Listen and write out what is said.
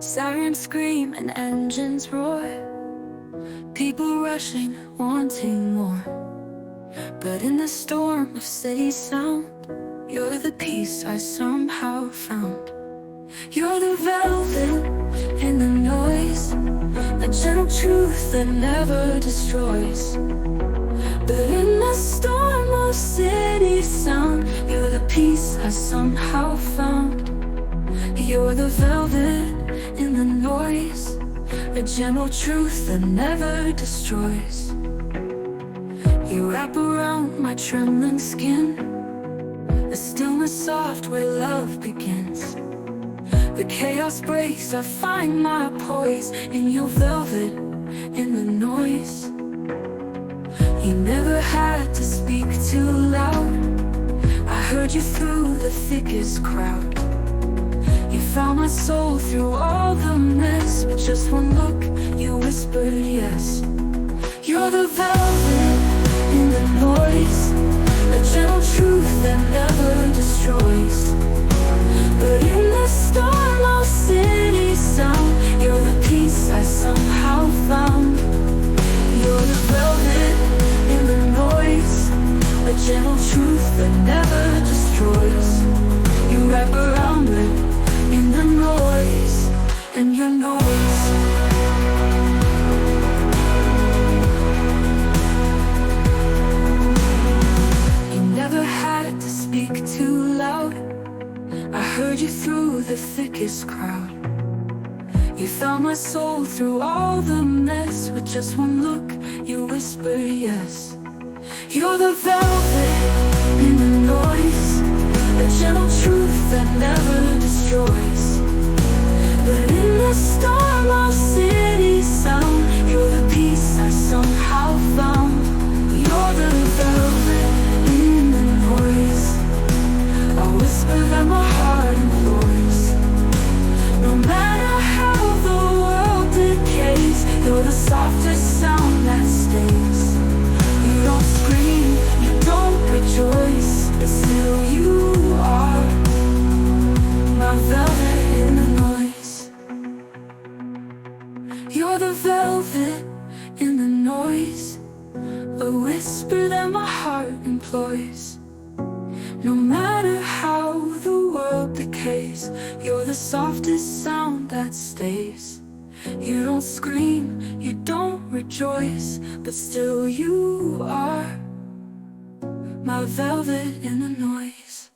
Sirens scream and engines roar, people rushing, wanting more. But in the storm of city sound, you're the peace I somehow found. You're the velvet in the noise, a gentle truth that never destroys. But in the storm of city sound, you're the peace I somehow found. You're the velvet in the noise, a gentle truth that never destroys. You wrap around my trembling skin, a stillness soft where love begins. The chaos breaks, I find my poise in your velvet, in the noise. You never had to speak too loud, I heard you through the thickest crowd. You found my soul through all the mess, with just one look, you whispered yes. You're the velvet in the noise, a gentle truth that never destroys. But in the storm of city sound, you're the peace I somehow found. You're the velvet in the noise, a gentle truth that never destroys. You wrap around me in the noise, in your noise. You never had to speak too loud, I heard you through the thickest crowd. You found my soul through all the mess, with just one look, you whispered yes. You're the velvet in the noise, a gentle truth that never destroys. But in the storm of city sound, you're the peace I somehow found. You're the velvet in the noise, a whisper that my heart implores. No matter how the world decays, you're the softest sound that stays. You don't scream, you don't rejoice, but still you are my velvet in the noise. You're the velvet in the noise, a whisper that my heart employs. No matter how the world decays, you're the softest sound that stays. You don't scream, you don't rejoice, but still you are my velvet in the noise.